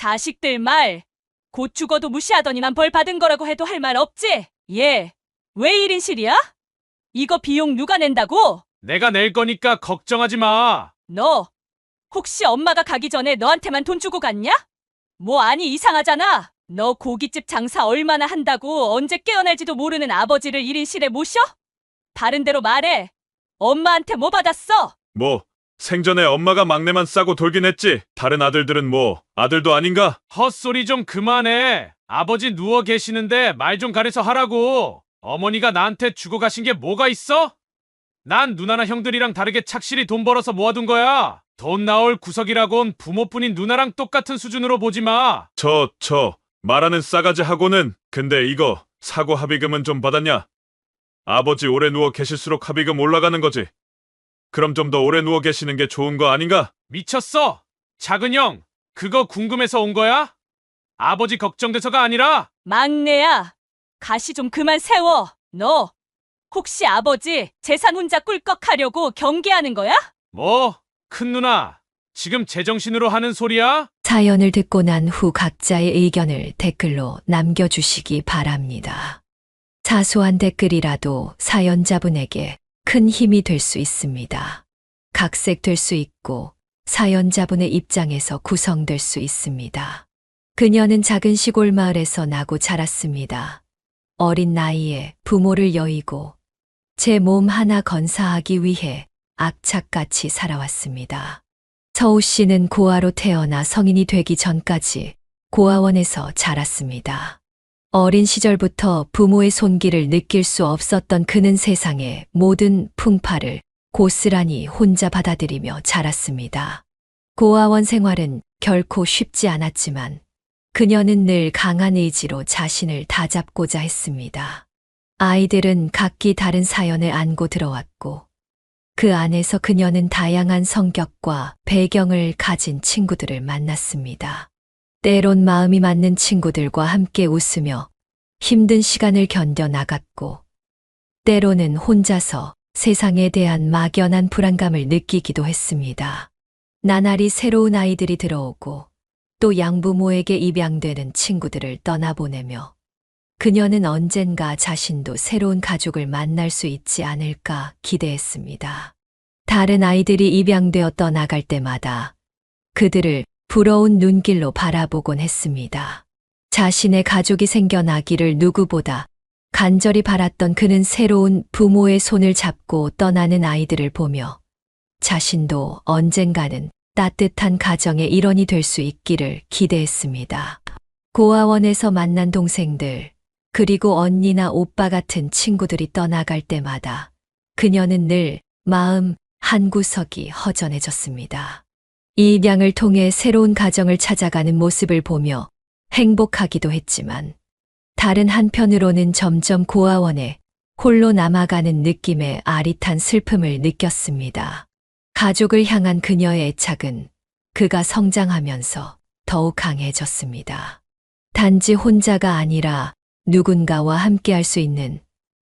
자식들 말, 곧 죽어도 무시하더니만 벌 받은 거라고 해도 할 말 없지? 얘, 왜 1인실이야? 이거 비용 누가 낸다고? 내가 낼 거니까 걱정하지 마. 너, 혹시 엄마가 가기 전에 너한테만 돈 주고 갔냐? 뭐 아니 이상하잖아. 너 고깃집 장사 얼마나 한다고 언제 깨어날지도 모르는 아버지를 1인실에 모셔? 다른 데로 말해. 엄마한테 뭐 받았어? 뭐, 생전에 엄마가 막내만 싸고 돌긴 했지. 다른 아들들은 뭐, 아들도 아닌가? 헛소리 좀 그만해. 아버지 누워 계시는데 말 좀 가려서 하라고. 어머니가 나한테 주고 가신 게 뭐가 있어? 난 누나나 형들이랑 다르게 착실히 돈 벌어서 모아둔 거야. 돈 나올 구석이라곤 부모뿐인 누나랑 똑같은 수준으로 보지 마. 말하는 싸가지 하고는. 근데 이거, 사고 합의금은 좀 받았냐? 아버지 오래 누워 계실수록 합의금 올라가는 거지. 그럼 좀 더 오래 누워 계시는 게 좋은 거 아닌가? 미쳤어? 작은 형, 그거 궁금해서 온 거야? 아버지 걱정돼서가 아니라. 막내야, 가시 좀 그만 세워. 너, 혹시 아버지 재산 혼자 꿀꺽하려고 경계하는 거야? 뭐, 큰 누나, 지금 제정신으로 하는 소리야? 사연을 듣고 난 후 각자의 의견을 댓글로 남겨주시기 바랍니다. 사소한 댓글이라도 사연자분에게 큰 힘이 될 수 있습니다. 각색될 수 있고 사연자분의 입장에서 구성될 수 있습니다. 그녀는 작은 시골 마을에서 나고 자랐습니다. 어린 나이에 부모를 여의고 제 몸 하나 건사하기 위해 악착같이 살아왔습니다. 서우 씨는 고아로 태어나 성인이 되기 전까지 고아원에서 자랐습니다. 어린 시절부터 부모의 손길을 느낄 수 없었던 그는 세상의 모든 풍파를 고스란히 혼자 받아들이며 자랐습니다. 고아원 생활은 결코 쉽지 않았지만 그녀는 늘 강한 의지로 자신을 다잡고자 했습니다. 아이들은 각기 다른 사연을 안고 들어왔고 그 안에서 그녀는 다양한 성격과 배경을 가진 친구들을 만났습니다. 때론 마음이 맞는 친구들과 함께 웃으며 힘든 시간을 견뎌 나갔고 때로는 혼자서 세상에 대한 막연한 불안감을 느끼기도 했습니다. 나날이 새로운 아이들이 들어오고 또 양부모에게 입양되는 친구들을 떠나보내며 그녀는 언젠가 자신도 새로운 가족을 만날 수 있지 않을까 기대했습니다. 다른 아이들이 입양되어 떠나갈 때마다 그들을 부러운 눈길로 바라보곤 했습니다. 자신의 가족이 생겨나기를 누구보다 간절히 바랐던 그는 새로운 부모의 손을 잡고 떠나는 아이들을 보며 자신도 언젠가는 따뜻한 가정의 일원이 될 수 있기를 기대했습니다. 고아원에서 만난 동생들, 그리고 언니나 오빠 같은 친구들이 떠나갈 때마다 그녀는 늘 마음 한구석이 허전해졌습니다. 이 입양을 통해 새로운 가정을 찾아가는 모습을 보며 행복하기도 했지만 다른 한편으로는 점점 고아원에 홀로 남아가는 느낌의 아릿한 슬픔을 느꼈습니다. 가족을 향한 그녀의 애착은 그가 성장하면서 더욱 강해졌습니다. 단지 혼자가 아니라 누군가와 함께할 수 있는,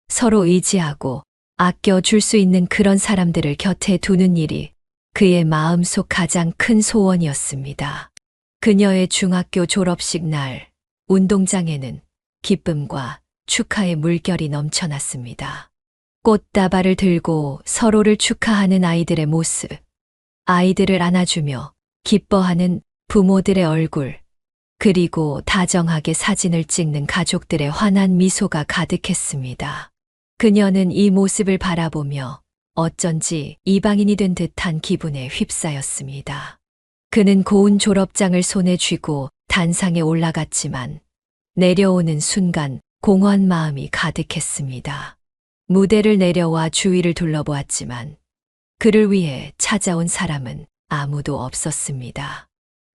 서로 의지하고 아껴줄 수 있는 그런 사람들을 곁에 두는 일이 그의 마음속 가장 큰 소원이었습니다. 그녀의 중학교 졸업식 날, 운동장에는 기쁨과 축하의 물결이 넘쳐났습니다. 꽃다발을 들고 서로를 축하하는 아이들의 모습, 아이들을 안아주며 기뻐하는 부모들의 얼굴, 그리고 다정하게 사진을 찍는 가족들의 환한 미소가 가득했습니다. 그녀는 이 모습을 바라보며 어쩐지 이방인이 된 듯한 기분에 휩싸였습니다. 그는 고운 졸업장을 손에 쥐고 단상에 올라갔지만 내려오는 순간 공허한 마음이 가득했습니다. 무대를 내려와 주위를 둘러보았지만 그를 위해 찾아온 사람은 아무도 없었습니다.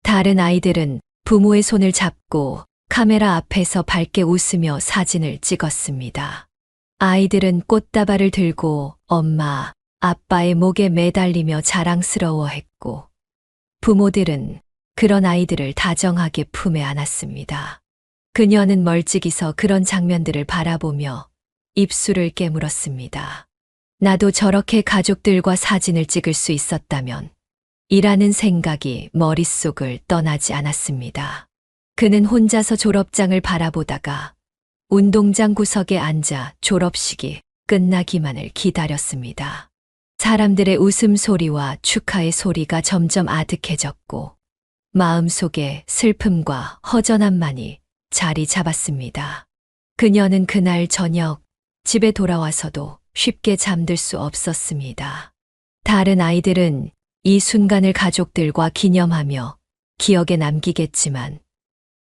다른 아이들은 부모의 손을 잡고 카메라 앞에서 밝게 웃으며 사진을 찍었습니다. 아이들은 꽃다발을 들고 엄마, 아빠의 목에 매달리며 자랑스러워했고 부모들은 그런 아이들을 다정하게 품에 안았습니다. 그녀는 멀찍이 서 그런 장면들을 바라보며 입술을 깨물었습니다. 나도 저렇게 가족들과 사진을 찍을 수 있었다면 이라는 생각이 머릿속을 떠나지 않았습니다. 그는 혼자서 졸업장을 바라보다가 운동장 구석에 앉아 졸업식이 끝나기만을 기다렸습니다. 사람들의 웃음소리와 축하의 소리가 점점 아득해졌고 마음속에 슬픔과 허전함만이 자리 잡았습니다. 그녀는 그날 저녁 집에 돌아와서도 쉽게 잠들 수 없었습니다. 다른 아이들은 이 순간을 가족들과 기념하며 기억에 남기겠지만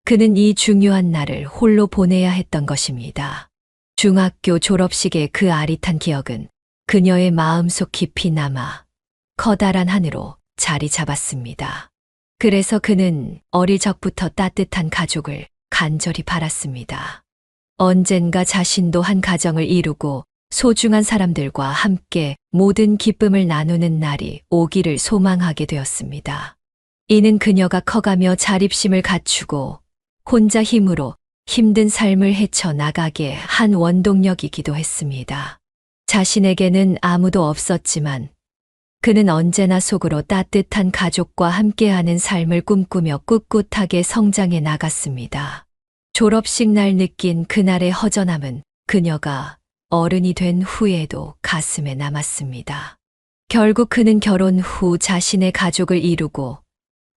그는 이 중요한 날을 홀로 보내야 했던 것입니다. 중학교 졸업식의 그 아릿한 기억은 그녀의 마음속 깊이 남아 커다란 한으로 자리 잡았습니다. 그래서 그는 어릴 적부터 따뜻한 가족을 간절히 바랐습니다. 언젠가 자신도 한 가정을 이루고 소중한 사람들과 함께 모든 기쁨을 나누는 날이 오기를 소망하게 되었습니다. 이는 그녀가 커가며 자립심을 갖추고 혼자 힘으로 힘든 삶을 헤쳐나가게 한 원동력이기도 했습니다. 자신에게는 아무도 없었지만 그는 언제나 속으로 따뜻한 가족과 함께하는 삶을 꿈꾸며 꿋꿋하게 성장해 나갔습니다. 졸업식 날 느낀 그날의 허전함은 그녀가 어른이 된 후에도 가슴에 남았습니다. 결국 그는 결혼 후 자신의 가족을 이루고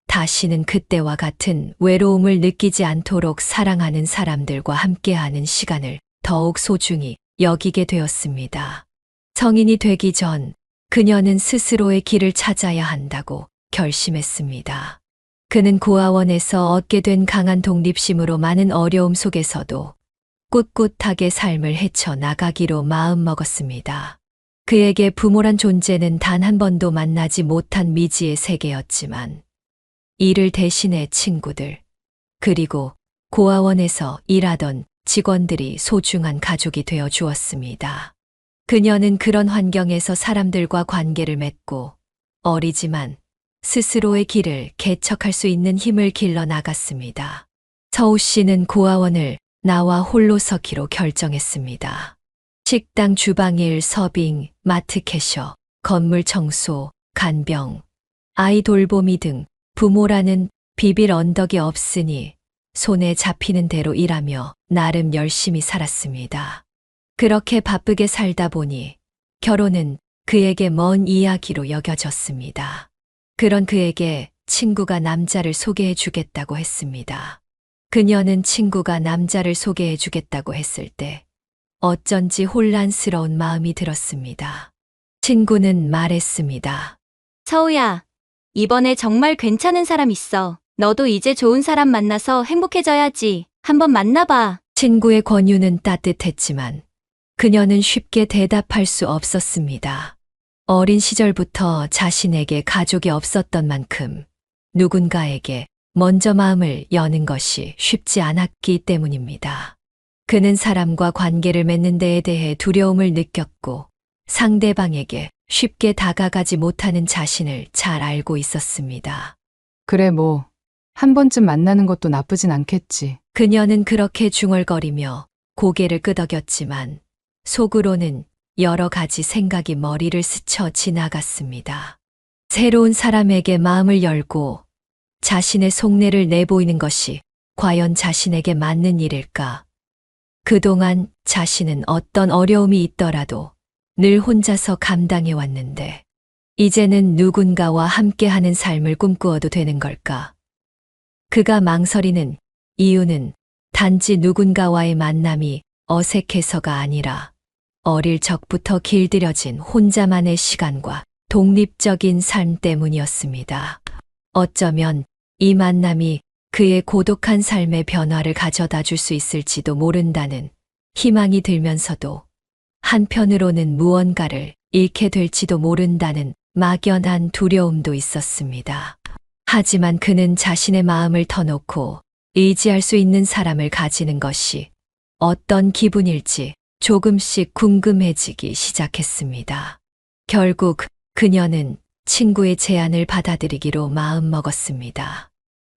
다시는 그때와 같은 외로움을 느끼지 않도록 사랑하는 사람들과 함께하는 시간을 더욱 소중히 여기게 되었습니다. 성인이 되기 전 그녀는 스스로의 길을 찾아야 한다고 결심했습니다. 그는 고아원에서 얻게 된 강한 독립심으로 많은 어려움 속에서도 꿋꿋하게 삶을 헤쳐나가기로 마음먹었습니다. 그에게 부모란 존재는 단 한 번도 만나지 못한 미지의 세계였지만 이를 대신해 친구들, 그리고 고아원에서 일하던 직원들이 소중한 가족이 되어 주었습니다. 그녀는 그런 환경에서 사람들과 관계를 맺고 어리지만 스스로의 길을 개척할 수 있는 힘을 길러 나갔습니다. 서우 씨는 고아원을 나와 홀로 서기로 결정했습니다. 식당 주방일, 서빙, 마트 캐셔, 건물 청소, 간병, 아이 돌보미 등 부모라는 비빌 언덕이 없으니 손에 잡히는 대로 일하며 나름 열심히 살았습니다. 그렇게 바쁘게 살다 보니 결혼은 그에게 먼 이야기로 여겨졌습니다. 그런 그에게 친구가 남자를 소개해 주겠다고 했습니다. 그녀는 친구가 남자를 소개해 주겠다고 했을 때 어쩐지 혼란스러운 마음이 들었습니다. 친구는 말했습니다. 서우야, 이번에 정말 괜찮은 사람 있어. 너도 이제 좋은 사람 만나서 행복해져야지. 한번 만나봐. 친구의 권유는 따뜻했지만 그녀는 쉽게 대답할 수 없었습니다. 어린 시절부터 자신에게 가족이 없었던 만큼 누군가에게 먼저 마음을 여는 것이 쉽지 않았기 때문입니다. 그는 사람과 관계를 맺는 데에 대해 두려움을 느꼈고 상대방에게 쉽게 다가가지 못하는 자신을 잘 알고 있었습니다. 그래 뭐, 한 번쯤 만나는 것도 나쁘진 않겠지. 그녀는 그렇게 중얼거리며 고개를 끄덕였지만 속으로는 여러 가지 생각이 머리를 스쳐 지나갔습니다. 새로운 사람에게 마음을 열고 자신의 속내를 내보이는 것이 과연 자신에게 맞는 일일까? 그동안 자신은 어떤 어려움이 있더라도 늘 혼자서 감당해 왔는데 이제는 누군가와 함께하는 삶을 꿈꾸어도 되는 걸까? 그가 망설이는 이유는 단지 누군가와의 만남이 어색해서가 아니라 어릴 적부터 길들여진 혼자만의 시간과 독립적인 삶 때문이었습니다. 어쩌면 이 만남이 그의 고독한 삶의 변화를 가져다 줄 수 있을지도 모른다는 희망이 들면서도 한편으로는 무언가를 잃게 될지도 모른다는 막연한 두려움도 있었습니다. 하지만 그는 자신의 마음을 터놓고 의지할 수 있는 사람을 가지는 것이 어떤 기분일지 조금씩 궁금해지기 시작했습니다. 결국 그녀는 친구의 제안을 받아들이기로 마음먹었습니다.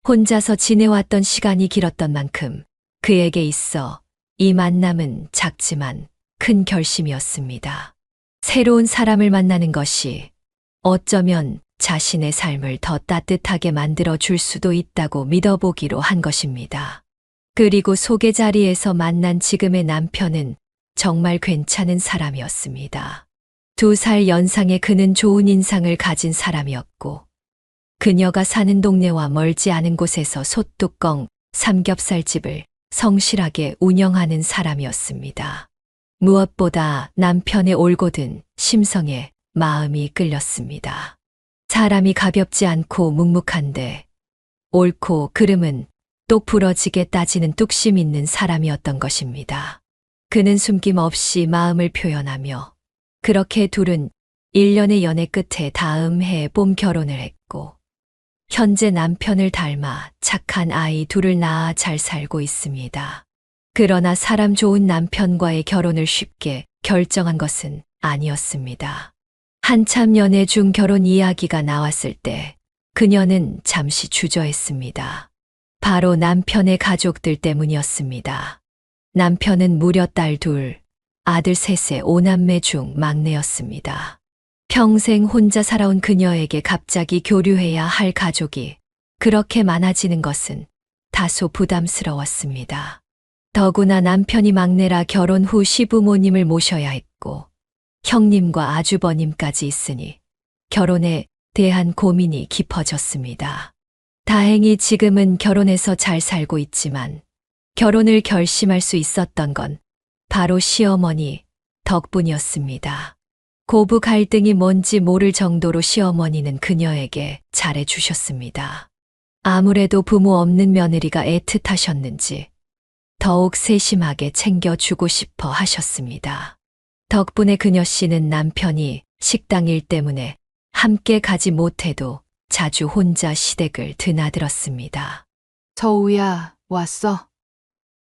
혼자서 지내왔던 시간이 길었던 만큼 그에게 있어 이 만남은 작지만 큰 결심이었습니다. 새로운 사람을 만나는 것이 어쩌면 자신의 삶을 더 따뜻하게 만들어 줄 수도 있다고 믿어보기로 한 것입니다. 그리고 소개 자리에서 만난 지금의 남편은 정말 괜찮은 사람이었습니다. 2살 연상의 그는 좋은 인상을 가진 사람이었고, 그녀가 사는 동네와 멀지 않은 곳에서 솥뚜껑 삼겹살집을 성실하게 운영하는 사람이었습니다. 무엇보다 남편의 올곧은 심성에 마음이 끌렸습니다. 사람이 가볍지 않고 묵묵한데 옳고 그름은 똑 부러지게 따지는 뚝심 있는 사람이었던 것입니다. 그는 숨김없이 마음을 표현하며 그렇게 둘은 1년의 연애 끝에 다음 해 봄 결혼을 했고 현재 남편을 닮아 착한 아이 둘을 낳아 잘 살고 있습니다. 그러나 사람 좋은 남편과의 결혼을 쉽게 결정한 것은 아니었습니다. 한참 연애 중 결혼 이야기가 나왔을 때 그녀는 잠시 주저했습니다. 바로 남편의 가족들 때문이었습니다. 남편은 무려 딸 2, 아들 3의 5남매 중 막내였습니다. 평생 혼자 살아온 그녀에게 갑자기 교류해야 할 가족이 그렇게 많아지는 것은 다소 부담스러웠습니다. 더구나 남편이 막내라 결혼 후 시부모님을 모셔야 했고 형님과 아주버님까지 있으니 결혼에 대한 고민이 깊어졌습니다. 다행히 지금은 결혼해서 잘 살고 있지만 결혼을 결심할 수 있었던 건 바로 시어머니 덕분이었습니다. 고부 갈등이 뭔지 모를 정도로 시어머니는 그녀에게 잘해주셨습니다. 아무래도 부모 없는 며느리가 애틋하셨는지 더욱 세심하게 챙겨주고 싶어 하셨습니다. 덕분에 그녀 씨는 남편이 식당 일 때문에 함께 가지 못해도 자주 혼자 시댁을 드나들었습니다. 서우야, 왔어?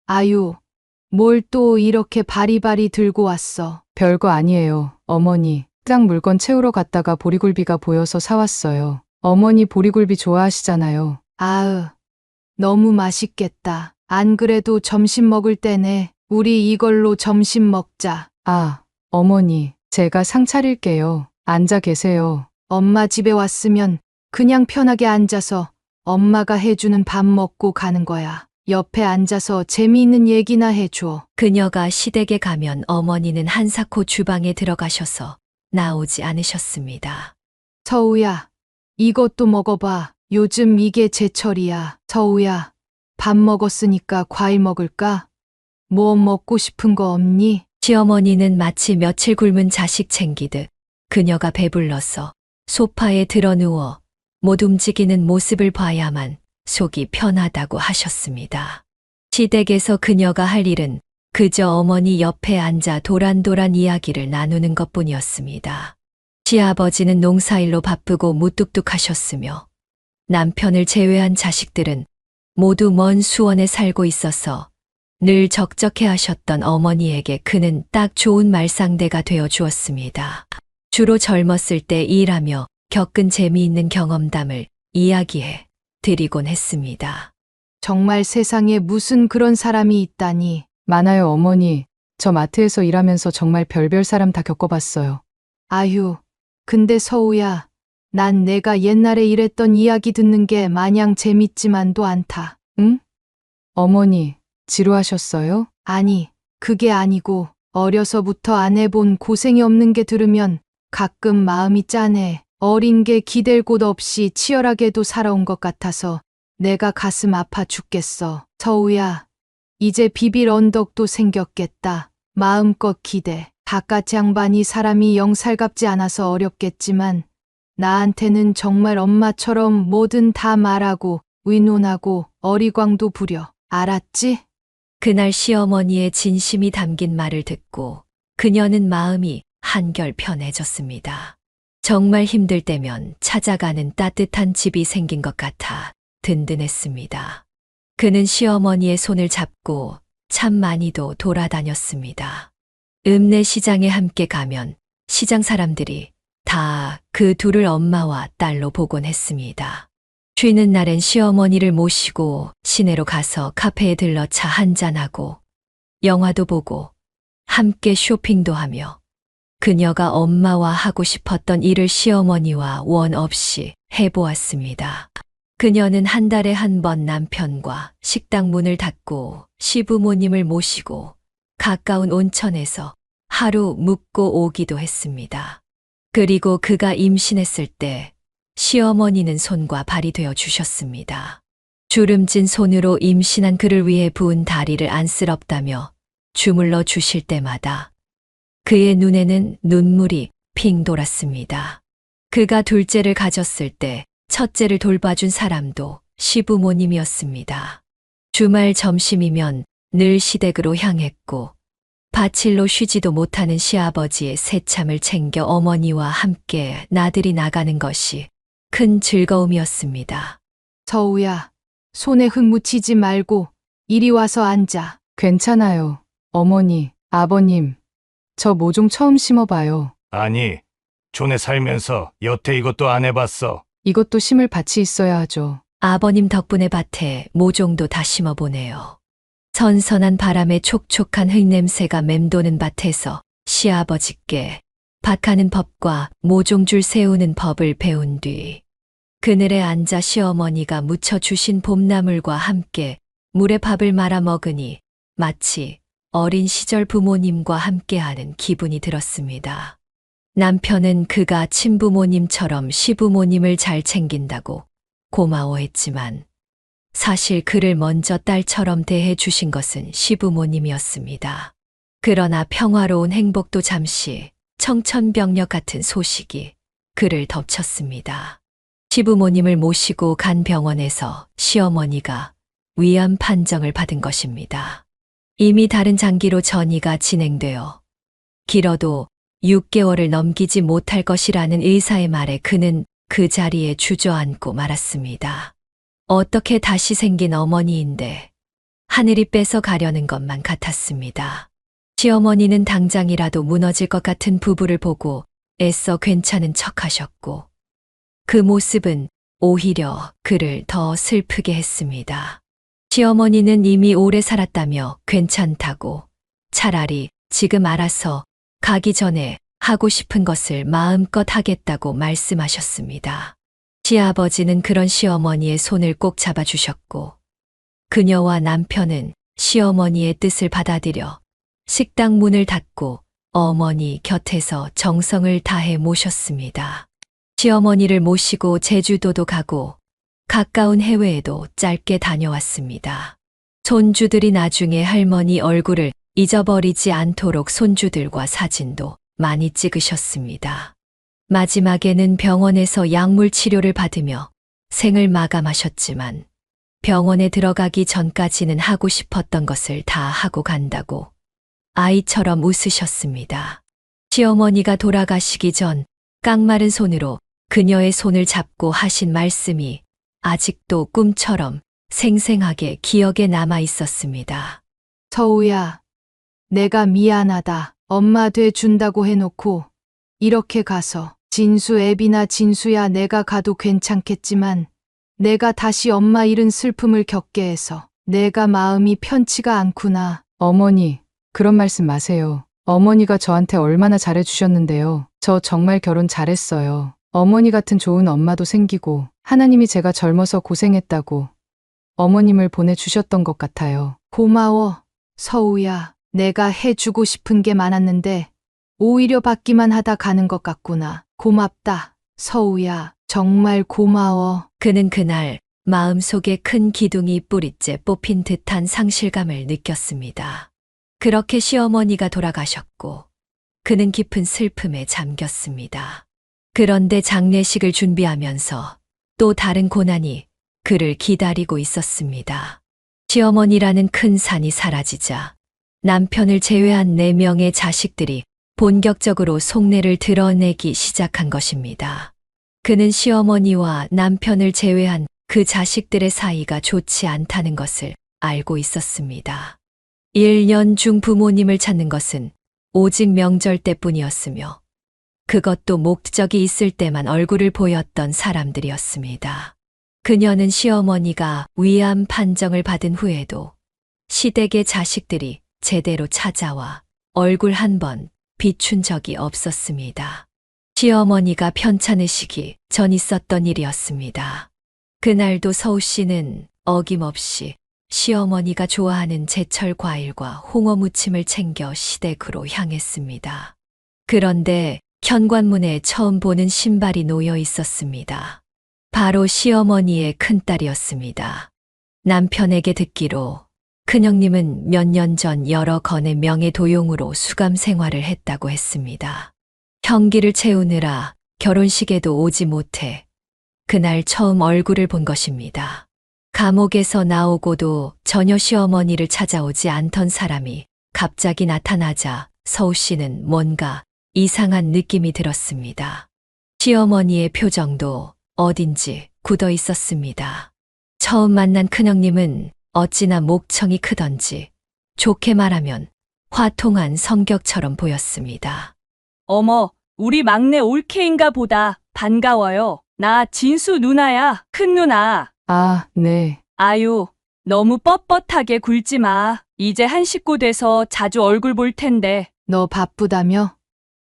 아유, 뭘 또 이렇게 바리바리 들고 왔어? 별거 아니에요. 어머니, 짱 물건 채우러 갔다가 보리굴비가 보여서 사왔어요. 어머니 보리굴비 좋아하시잖아요. 아으, 너무 맛있겠다. 안 그래도 점심 먹을 때네. 우리 이걸로 점심 먹자. 아, 어머니, 제가 상 차릴게요. 앉아 계세요. 엄마 집에 왔으면 그냥 편하게 앉아서 엄마가 해주는 밥 먹고 가는 거야. 옆에 앉아서 재미있는 얘기나 해줘. 그녀가 시댁에 가면 어머니는 한사코 주방에 들어가셔서 나오지 않으셨습니다. 서우야, 이것도 먹어봐. 요즘 이게 제철이야. 서우야, 밥 먹었으니까 과일 먹을까? 뭐 먹고 싶은 거 없니? 시어머니는 마치 며칠 굶은 자식 챙기듯 그녀가 배불러서 소파에 드러누워 못 움직이는 모습을 봐야만 속이 편하다고 하셨습니다. 시댁에서 그녀가 할 일은 그저 어머니 옆에 앉아 도란도란 이야기를 나누는 것뿐이었습니다. 시아버지는 농사일로 바쁘고 무뚝뚝하셨으며 남편을 제외한 자식들은 모두 먼 수원에 살고 있어서 늘 적적해 하셨던 어머니에게 그는 딱 좋은 말상대가 되어 주었습니다. 주로 젊었을 때 일하며 겪은 재미있는 경험담을 이야기해 드리곤 했습니다. 정말 세상에 무슨 그런 사람이 있다니. 많아요, 어머니. 저 마트에서 일하면서 정말 별별 사람 다 겪어봤어요. 아휴, 근데 서우야, 난 내가 옛날에 일했던 이야기 듣는 게 마냥 재밌지만도 않다. 응? 어머니, 지루하셨어요? 아니, 그게 아니고 어려서부터 안 해본 고생이 없는 게 들으면 가끔 마음이 짠해. 어린 게 기댈 곳 없이 치열하게도 살아온 것 같아서 내가 가슴 아파 죽겠어. 서우야, 이제 비빌 언덕도 생겼겠다. 마음껏 기대. 바깥 양반이 사람이 영 살갑지 않아서 어렵겠지만 나한테는 정말 엄마처럼 뭐든 다 말하고 의논하고 어리광도 부려. 알았지? 그날 시어머니의 진심이 담긴 말을 듣고 그녀는 마음이 한결 편해졌습니다. 정말 힘들 때면 찾아가는 따뜻한 집이 생긴 것 같아 든든했습니다. 그는 시어머니의 손을 잡고 참 많이도 돌아다녔습니다. 읍내 시장에 함께 가면 시장 사람들이 다 그 둘을 엄마와 딸로 보곤 했습니다. 쉬는 날엔 시어머니를 모시고 시내로 가서 카페에 들러 차 한잔하고 영화도 보고 함께 쇼핑도 하며 그녀가 엄마와 하고 싶었던 일을 시어머니와 원 없이 해보았습니다. 그녀는 한 달에 한 번 남편과 식당 문을 닫고 시부모님을 모시고 가까운 온천에서 하루 묵고 오기도 했습니다. 그리고 그가 임신했을 때 시어머니는 손과 발이 되어 주셨습니다. 주름진 손으로 임신한 그를 위해 부은 다리를 안쓰럽다며 주물러 주실 때마다 그의 눈에는 눈물이 핑 돌았습니다. 그가 둘째를 가졌을 때 첫째를 돌봐준 사람도 시부모님이었습니다. 주말 점심이면 늘 시댁으로 향했고 밭일로 쉬지도 못하는 시아버지의 새참을 챙겨 어머니와 함께 나들이 나가는 것이 큰 즐거움이었습니다. 서우야, 손에 흙 묻히지 말고 이리 와서 앉아. 괜찮아요. 어머니, 아버님, 저 모종 처음 심어봐요. 아니, 촌에 살면서 여태 이것도 안 해봤어. 이것도 심을 밭이 있어야 하죠. 아버님 덕분에 밭에 모종도 다 심어보네요. 선선한 바람에 촉촉한 흙냄새가 맴도는 밭에서 시아버지께 밭하는 법과 모종줄 세우는 법을 배운 뒤 그늘에 앉아 시어머니가 무쳐주신 봄나물과 함께 물에 밥을 말아 먹으니 마치 어린 시절 부모님과 함께하는 기분이 들었습니다. 남편은 그가 친부모님처럼 시부모님을 잘 챙긴다고 고마워했지만 사실 그를 먼저 딸처럼 대해 주신 것은 시부모님이었습니다. 그러나 평화로운 행복도 잠시 청천벽력 같은 소식이 그를 덮쳤습니다. 시부모님을 모시고 간 병원에서 시어머니가 위암 판정을 받은 것입니다. 이미 다른 장기로 전이가 진행되어 길어도 6개월을 넘기지 못할 것이라는 의사의 말에 그는 그 자리에 주저앉고 말았습니다. 어떻게 다시 생긴 어머니인데 하늘이 뺏어 가려는 것만 같았습니다. 시어머니는 당장이라도 무너질 것 같은 부부를 보고 애써 괜찮은 척하셨고 그 모습은 오히려 그를 더 슬프게 했습니다. 시어머니는 이미 오래 살았다며 괜찮다고 차라리 지금 알아서 가기 전에 하고 싶은 것을 마음껏 하겠다고 말씀하셨습니다. 시아버지는 그런 시어머니의 손을 꼭 잡아주셨고 그녀와 남편은 시어머니의 뜻을 받아들여 식당 문을 닫고 어머니 곁에서 정성을 다해 모셨습니다. 시어머니를 모시고 제주도도 가고 가까운 해외에도 짧게 다녀왔습니다. 손주들이 나중에 할머니 얼굴을 잊어버리지 않도록 손주들과 사진도 많이 찍으셨습니다. 마지막에는 병원에서 약물 치료를 받으며 생을 마감하셨지만 병원에 들어가기 전까지는 하고 싶었던 것을 다 하고 간다고 아이처럼 웃으셨습니다. 시어머니가 돌아가시기 전 깡마른 손으로 그녀의 손을 잡고 하신 말씀이 아직도 꿈처럼 생생하게 기억에 남아 있었습니다. 서우야, 내가 미안하다. 엄마 돼 준다고 해놓고 이렇게 가서 진수 애비나 진수야 내가 가도 괜찮겠지만 내가 다시 엄마 잃은 슬픔을 겪게 해서 내가 마음이 편치가 않구나. 어머니, 그런 말씀 마세요. 어머니가 저한테 얼마나 잘해주셨는데요. 저 정말 결혼 잘했어요. 어머니 같은 좋은 엄마도 생기고 하나님이 제가 젊어서 고생했다고 어머님을 보내주셨던 것 같아요. 고마워, 서우야. 내가 해주고 싶은 게 많았는데 오히려 받기만 하다 가는 것 같구나. 고맙다, 서우야. 정말 고마워. 그는 그날 마음속에 큰 기둥이 뿌리째 뽑힌 듯한 상실감을 느꼈습니다. 그렇게 시어머니가 돌아가셨고 그는 깊은 슬픔에 잠겼습니다. 그런데 장례식을 준비하면서 또 다른 고난이 그를 기다리고 있었습니다. 시어머니라는 큰 산이 사라지자 남편을 제외한 4명의 자식들이 본격적으로 속내를 드러내기 시작한 것입니다. 그는 시어머니와 남편을 제외한 그 자식들의 사이가 좋지 않다는 것을 알고 있었습니다. 1년 중 부모님을 찾는 것은 오직 명절 때뿐이었으며 그것도 목적이 있을 때만 얼굴을 보였던 사람들이었습니다. 그녀는 시어머니가 위암 판정을 받은 후에도 시댁의 자식들이 제대로 찾아와 얼굴 한 번 비춘 적이 없었습니다. 시어머니가 편찮으시기 전 있었던 일이었습니다. 그날도 서우 씨는 어김없이 시어머니가 좋아하는 제철 과일과 홍어 무침을 챙겨 시댁으로 향했습니다. 그런데 현관문에 처음 보는 신발이 놓여 있었습니다. 바로 시어머니의 큰딸이었습니다. 남편에게 듣기로 큰형님은 몇 년 전 여러 건의 명예도용으로 수감 생활을 했다고 했습니다. 형기를 채우느라 결혼식에도 오지 못해 그날 처음 얼굴을 본 것입니다. 감옥에서 나오고도 전혀 시어머니를 찾아오지 않던 사람이 갑자기 나타나자 서우 씨는 뭔가 이상한 느낌이 들었습니다. 시어머니의 표정도 어딘지 굳어 있었습니다. 처음 만난 큰형님은 어찌나 목청이 크던지 좋게 말하면 화통한 성격처럼 보였습니다. 어머, 우리 막내 올케인가 보다. 반가워요. 나 진수 누나야. 큰 누나. 아, 네. 아유, 너무 뻣뻣하게 굴지 마. 이제 한 식구 돼서 자주 얼굴 볼 텐데. 너 바쁘다며?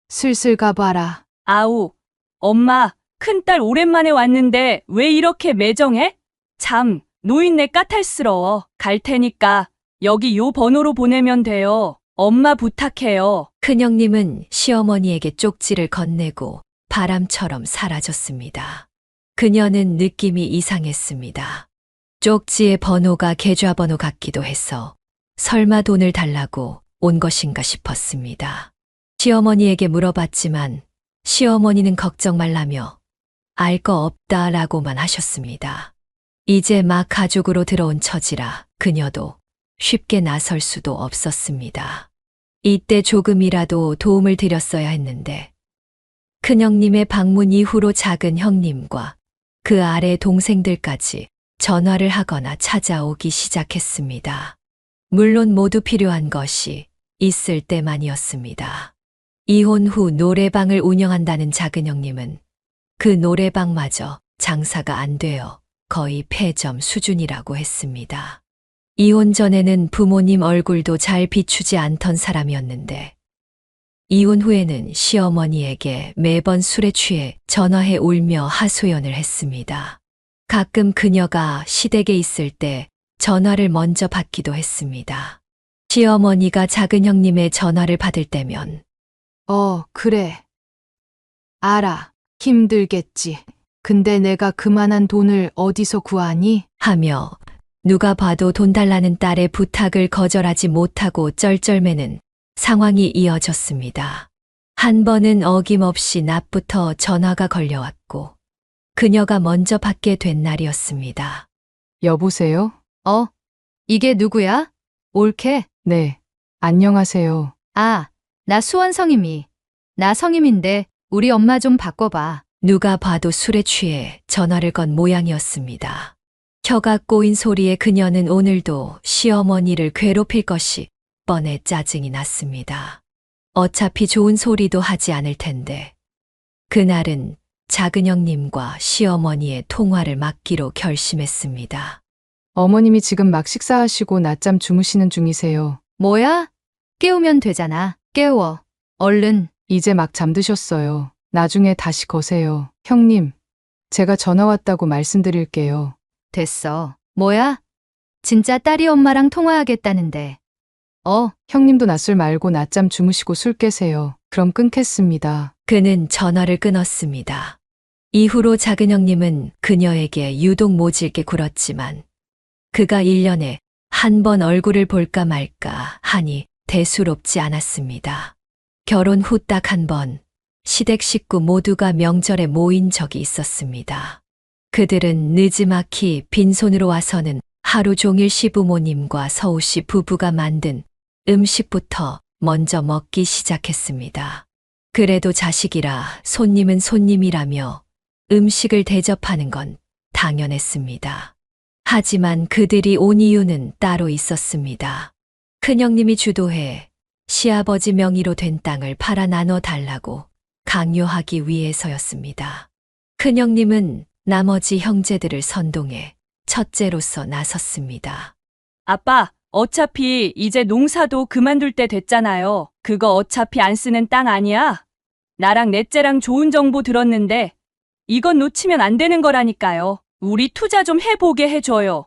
슬슬 가봐라. 아우, 엄마, 큰딸 오랜만에 왔는데 왜 이렇게 매정해? 참, 노인네 까탈스러워. 갈 테니까 여기 요 번호로 보내면 돼요. 엄마 부탁해요. 큰형님은 시어머니에게 쪽지를 건네고 바람처럼 사라졌습니다. 그녀는 느낌이 이상했습니다. 쪽지의 번호가 계좌번호 같기도 해서 설마 돈을 달라고 온 것인가 싶었습니다. 시어머니에게 물어봤지만 시어머니는 걱정 말라며 알 거 없다라고만 하셨습니다. 이제 막 가족으로 들어온 처지라 그녀도 쉽게 나설 수도 없었습니다. 이때 조금이라도 도움을 드렸어야 했는데 큰형님의 방문 이후로 작은 형님과 그 아래 동생들까지 전화를 하거나 찾아오기 시작했습니다. 물론 모두 필요한 것이 있을 때만이었습니다. 이혼 후 노래방을 운영한다는 작은 형님은 그 노래방마저 장사가 안 되어 거의 폐점 수준이라고 했습니다. 이혼 전에는 부모님 얼굴도 잘 비추지 않던 사람이었는데 이혼 후에는 시어머니에게 매번 술에 취해 전화해 울며 하소연을 했습니다. 가끔 그녀가 시댁에 있을 때 전화를 먼저 받기도 했습니다. 시어머니가 작은 형님의 전화를 받을 때면 그래. 알아. 힘들겠지. 근데 내가 그만한 돈을 어디서 구하니? 하며 누가 봐도 돈 달라는 딸의 부탁을 거절하지 못하고 쩔쩔매는 상황이 이어졌습니다. 한 번은 어김없이 낮부터 전화가 걸려왔고 그녀가 먼저 받게 된 날이었습니다. 여보세요? 이게 누구야? 올케? 네. 안녕하세요. 아, 나 수원 성임이. 나 성임인데 우리 엄마 좀 바꿔봐. 누가 봐도 술에 취해 전화를 건 모양이었습니다. 혀가 꼬인 소리에 그녀는 오늘도 시어머니를 괴롭힐 것이 뻔해 짜증이 났습니다. 어차피 좋은 소리도 하지 않을 텐데. 그날은 작은 형님과 시어머니의 통화를 막기로 결심했습니다. 어머님이 지금 막 식사하시고 낮잠 주무시는 중이세요. 뭐야? 깨우면 되잖아. 깨워. 얼른. 이제 막 잠드셨어요. 나중에 다시 거세요. 형님, 제가 전화 왔다고 말씀드릴게요. 됐어. 뭐야? 진짜 딸이 엄마랑 통화하겠다는데. 형님도 낮술 말고 낮잠 주무시고 술 깨세요. 그럼 끊겠습니다. 그는 전화를 끊었습니다. 이후로 작은 형님은 그녀에게 유독 모질게 굴었지만 그가 1년에 한 번 얼굴을 볼까 말까 하니 대수롭지 않았습니다. 결혼 후 딱 한 번 시댁 식구 모두가 명절에 모인 적이 있었습니다. 그들은 느지막이 빈손으로 와서는 하루 종일 시부모님과 서우 씨 부부가 만든 음식부터 먼저 먹기 시작했습니다. 그래도 자식이라 손님은 손님이라며 음식을 대접하는 건 당연했습니다. 하지만 그들이 온 이유는 따로 있었습니다. 큰형님이 주도해 시아버지 명의로 된 땅을 팔아 나눠 달라고 강요하기 위해서였습니다. 큰형님은 나머지 형제들을 선동해 첫째로서 나섰습니다. 아빠, 어차피 이제 농사도 그만둘 때 됐잖아요. 그거 어차피 안 쓰는 땅 아니야? 나랑 넷째랑 좋은 정보 들었는데 이건 놓치면 안 되는 거라니까요. 우리 투자 좀 해보게 해줘요.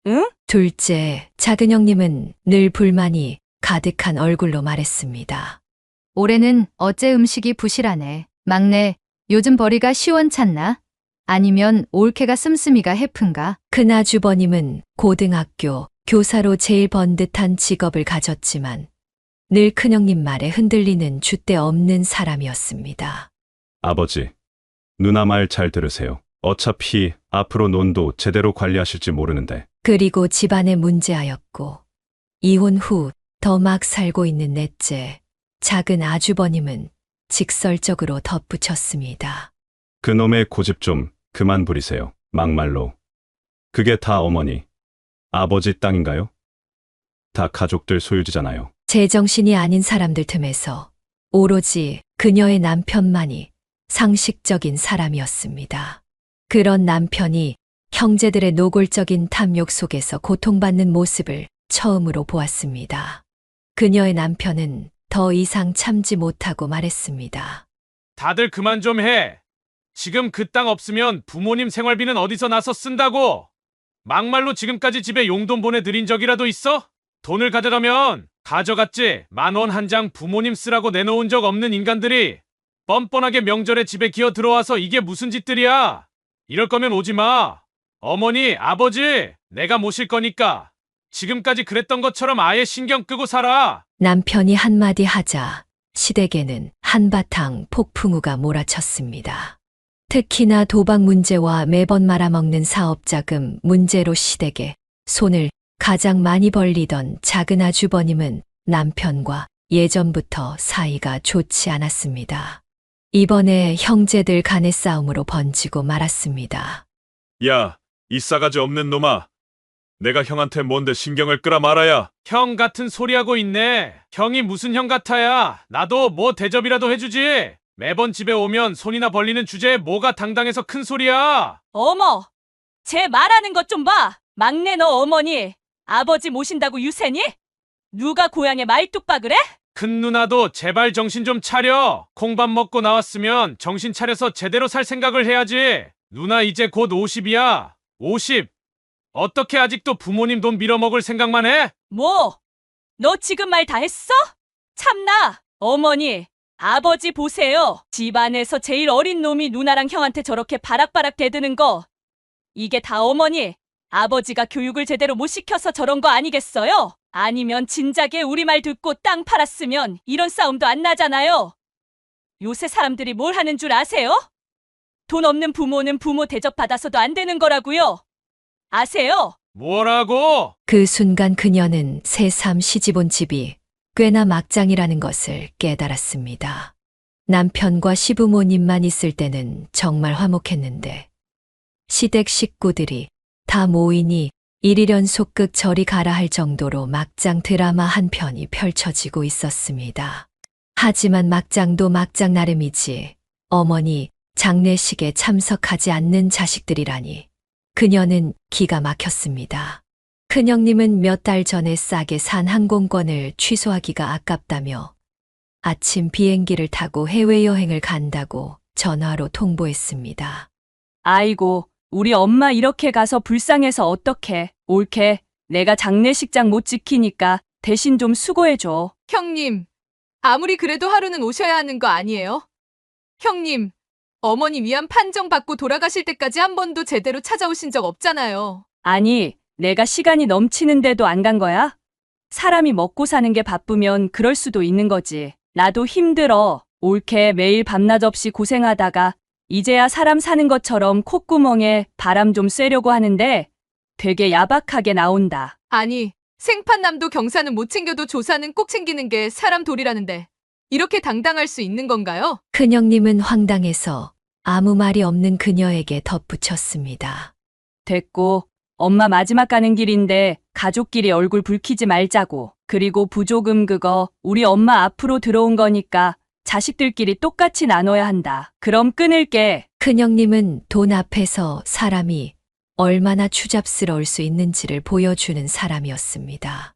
응? 둘째, 작은 형님은 늘 불만이 가득한 얼굴로 말했습니다. 올해는 어째 음식이 부실하네. 막내, 요즘 벌이가 시원찮나? 아니면 올케가 씀씀이가 해픈가? 큰아주버님은 고등학교 교사로 제일 번듯한 직업을 가졌지만 늘 큰형님 말에 흔들리는 줏대 없는 사람이었습니다. 아버지, 누나 말 잘 들으세요. 어차피 앞으로 논도 제대로 관리하실지 모르는데 그리고 집안의 문제하였고 이혼 후 더 막 살고 있는 넷째, 작은 아주버님은 직설적으로 덧붙였습니다. 그놈의 고집 좀 그만 부리세요. 막말로. 그게 다 어머니, 아버지 땅인가요? 다 가족들 소유지잖아요. 제정신이 아닌 사람들 틈에서 오로지 그녀의 남편만이 상식적인 사람이었습니다. 그런 남편이 형제들의 노골적인 탐욕 속에서 고통받는 모습을 처음으로 보았습니다. 그녀의 남편은 더 이상 참지 못하고 말했습니다. 다들 그만 좀 해. 지금 그 땅 없으면 부모님 생활비는 어디서 나서 쓴다고? 막말로 지금까지 집에 용돈 보내드린 적이라도 있어? 돈을 가져가면 가져갔지. 10,000원 한 장 부모님 쓰라고 내놓은 적 없는 인간들이 뻔뻔하게 명절에 집에 기어 들어와서 이게 무슨 짓들이야? 이럴 거면 오지 마. 어머니, 아버지, 내가 모실 거니까 지금까지 그랬던 것처럼 아예 신경 끄고 살아. 남편이 한마디 하자 시댁에는 한바탕 폭풍우가 몰아쳤습니다. 특히나 도박 문제와 매번 말아먹는 사업자금 문제로 시댁에 손을 가장 많이 벌리던 작은 아주버님은 남편과 예전부터 사이가 좋지 않았습니다. 이번에 형제들 간의 싸움으로 번지고 말았습니다. 야, 이 싸가지 없는 놈아. 내가 형한테 뭔데 신경을 끄라 말아야. 형 같은 소리하고 있네. 형이 무슨 형 같아야. 나도 뭐 대접이라도 해주지. 매번 집에 오면 손이나 벌리는 주제에 뭐가 당당해서 큰 소리야. 어머, 쟤 말하는 것 좀 봐. 막내 너 어머니, 아버지 모신다고 유세니? 누가 고향에 말뚝박을 해? 큰 누나도 제발 정신 좀 차려. 콩밥 먹고 나왔으면 정신 차려서 제대로 살 생각을 해야지. 누나 이제 곧 50이야. 50. 어떻게 아직도 부모님 돈 빌어먹을 생각만 해? 뭐? 너 지금 말 다 했어? 참나, 어머니, 아버지 보세요. 집안에서 제일 어린 놈이 누나랑 형한테 저렇게 바락바락 대드는 거. 이게 다 어머니, 아버지가 교육을 제대로 못 시켜서 저런 거 아니겠어요? 아니면 진작에 우리 말 듣고 땅 팔았으면 이런 싸움도 안 나잖아요. 요새 사람들이 뭘 하는 줄 아세요? 돈 없는 부모는 부모 대접받아서도 안 되는 거라고요. 아세요? 뭐라고? 그 순간 그녀는 새삼 시집온 집이 꽤나 막장이라는 것을 깨달았습니다. 남편과 시부모님만 있을 때는 정말 화목했는데 시댁 식구들이 다 모이니 일일연속극 저리 가라 할 정도로 막장 드라마 한 편이 펼쳐지고 있었습니다. 하지만 막장도 막장 나름이지 어머니 장례식에 참석하지 않는 자식들이라니 그녀는 기가 막혔습니다. 큰형님은 몇 달 전에 싸게 산 항공권을 취소하기가 아깝다며 아침 비행기를 타고 해외여행을 간다고 전화로 통보했습니다. 아이고, 우리 엄마 이렇게 가서 불쌍해서 어떡해. 옳게, 내가 장례식장 못 지키니까 대신 좀 수고해줘. 형님, 아무리 그래도 하루는 오셔야 하는 거 아니에요? 형님, 어머니 위안 판정 받고 돌아가실 때까지 한 번도 제대로 찾아오신 적 없잖아요. 아니, 내가 시간이 넘치는데도 안 간 거야? 사람이 먹고 사는 게 바쁘면 그럴 수도 있는 거지. 나도 힘들어. 옳게 매일 밤낮 없이 고생하다가 이제야 사람 사는 것처럼 콧구멍에 바람 좀 쐬려고 하는데 되게 야박하게 나온다. 아니, 생판남도 경사는 못 챙겨도 조사는 꼭 챙기는 게 사람 도리라는데 이렇게 당당할 수 있는 건가요? 큰형님은 황당해서 아무 말이 없는 그녀에게 덧붙였습니다. 됐고, 엄마 마지막 가는 길인데 가족끼리 얼굴 붉히지 말자고. 그리고 부조금 그거 우리 엄마 앞으로 들어온 거니까 자식들끼리 똑같이 나눠야 한다. 그럼 끊을게. 큰형님은 돈 앞에서 사람이 얼마나 추잡스러울 수 있는지를 보여주는 사람이었습니다.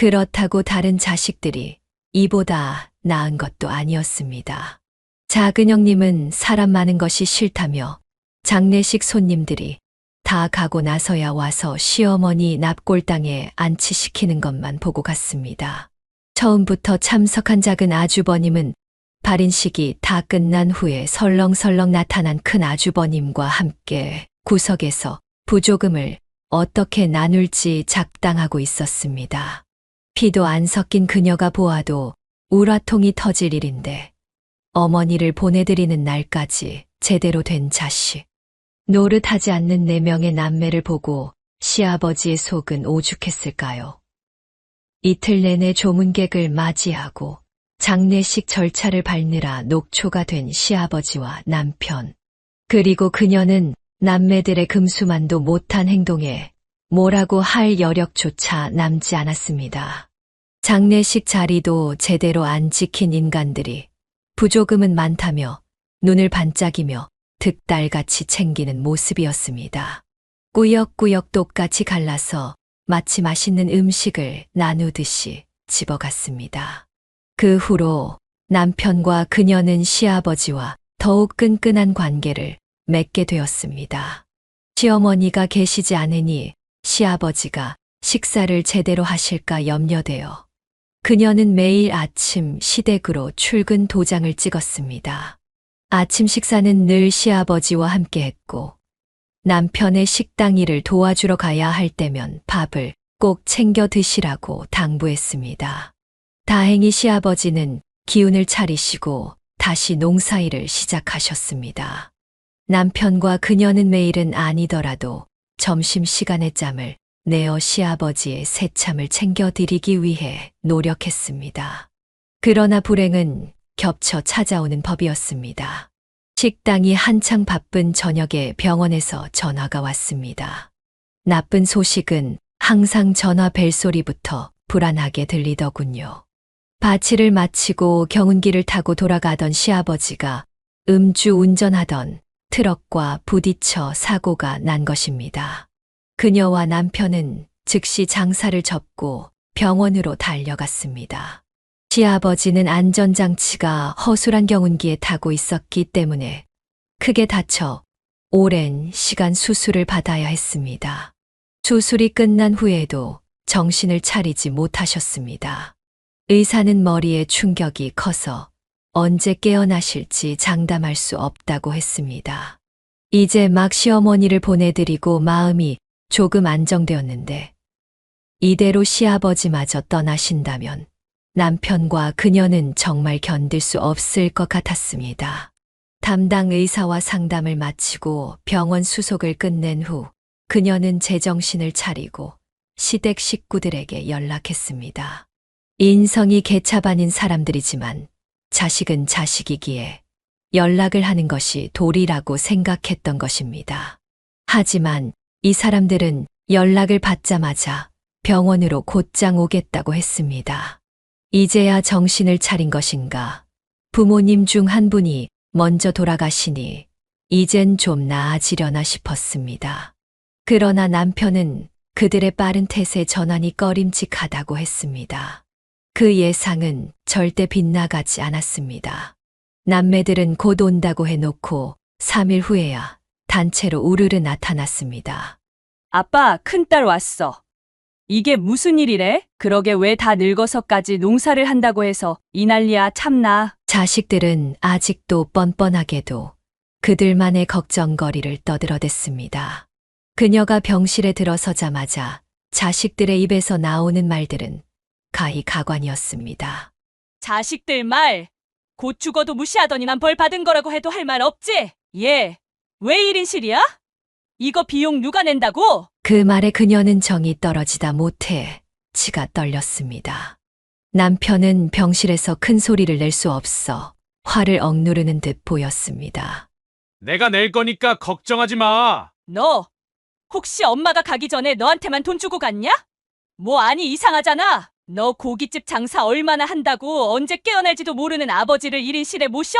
그렇다고 다른 자식들이 이보다 나은 것도 아니었습니다. 작은 형님은 사람 많은 것이 싫다며 장례식 손님들이 다 가고 나서야 와서 시어머니 납골당에 안치시키는 것만 보고 갔습니다. 처음부터 참석한 작은 아주버님은 발인식이 다 끝난 후에 설렁설렁 나타난 큰 아주버님과 함께 구석에서 부조금을 어떻게 나눌지 작당하고 있었습니다. 피도 안 섞인 그녀가 보아도 우라통이 터질 일인데 어머니를 보내드리는 날까지 제대로 된 자식. 노릇하지 않는 4명의 남매를 보고 시아버지의 속은 오죽했을까요? 이틀 내내 조문객을 맞이하고 장례식 절차를 밟느라 녹초가 된 시아버지와 남편. 그리고 그녀는 남매들의 금수만도 못한 행동에 뭐라고 할 여력조차 남지 않았습니다. 장례식 자리도 제대로 안 지킨 인간들이 부조금은 많다며 눈을 반짝이며 득달같이 챙기는 모습이었습니다. 꾸역꾸역 똑같이 갈라서 마치 맛있는 음식을 나누듯이 집어갔습니다. 그 후로 남편과 그녀는 시아버지와 더욱 끈끈한 관계를 맺게 되었습니다. 시어머니가 계시지 않으니 시아버지가 식사를 제대로 하실까 염려되어 그녀는 매일 아침 시댁으로 출근 도장을 찍었습니다. 아침 식사는 늘 시아버지와 함께 했고 남편의 식당 일을 도와주러 가야 할 때면 밥을 꼭 챙겨 드시라고 당부했습니다. 다행히 시아버지는 기운을 차리시고 다시 농사일을 시작하셨습니다. 남편과 그녀는 매일은 아니더라도 점심시간에 짬을 내어 시아버지의 새참을 챙겨드리기 위해 노력했습니다. 그러나 불행은 겹쳐 찾아오는 법이었습니다. 식당이 한창 바쁜 저녁에 병원에서 전화가 왔습니다. 나쁜 소식은 항상 전화 벨소리부터 불안하게 들리더군요. 바치를 마치고 경운기를 타고 돌아가던 시아버지가 음주 운전하던 트럭과 부딪혀 사고가 난 것입니다. 그녀와 남편은 즉시 장사를 접고 병원으로 달려갔습니다. 시아버지는 안전장치가 허술한 경운기에 타고 있었기 때문에 크게 다쳐 오랜 시간 수술을 받아야 했습니다. 수술이 끝난 후에도 정신을 차리지 못하셨습니다. 의사는 머리에 충격이 커서 언제 깨어나실지 장담할 수 없다고 했습니다. 이제 막 시어머니를 보내드리고 마음이 조금 안정되었는데 이대로 시아버지마저 떠나신다면 남편과 그녀는 정말 견딜 수 없을 것 같았습니다. 담당 의사와 상담을 마치고 병원 수속을 끝낸 후 그녀는 제정신을 차리고 시댁 식구들에게 연락했습니다. 인성이 개차반인 사람들이지만 자식은 자식이기에 연락을 하는 것이 도리라고 생각했던 것입니다. 하지만 이 사람들은 연락을 받자마자 병원으로 곧장 오겠다고 했습니다. 이제야 정신을 차린 것인가. 부모님 중 한 분이 먼저 돌아가시니 이젠 좀 나아지려나 싶었습니다. 그러나 남편은 그들의 빠른 태세 전환이 꺼림칙하다고 했습니다. 그 예상은 절대 빗나가지 않았습니다. 남매들은 곧 온다고 해놓고 3일 후에야 단체로 우르르 나타났습니다. 아빠, 큰딸 왔어. 이게 무슨 일이래? 그러게 왜 다 늙어서까지 농사를 한다고 해서 이 난리야 참나. 자식들은 아직도 뻔뻔하게도 그들만의 걱정거리를 떠들어댔습니다. 그녀가 병실에 들어서자마자 자식들의 입에서 나오는 말들은 가히 가관이었습니다. 자식들 말. 곧 죽어도 무시하더니 난 벌 받은 거라고 해도 할 말 없지? 얘, 왜 1인실이야? 이거 비용 누가 낸다고? 그 말에 그녀는 정이 떨어지다 못해 치가 떨렸습니다. 남편은 병실에서 큰 소리를 낼 수 없어 화를 억누르는 듯 보였습니다. 내가 낼 거니까 걱정하지 마. 너, 혹시 엄마가 가기 전에 너한테만 돈 주고 갔냐? 뭐 아니 이상하잖아. 너 고깃집 장사 얼마나 한다고 언제 깨어날지도 모르는 아버지를 1인실에 모셔?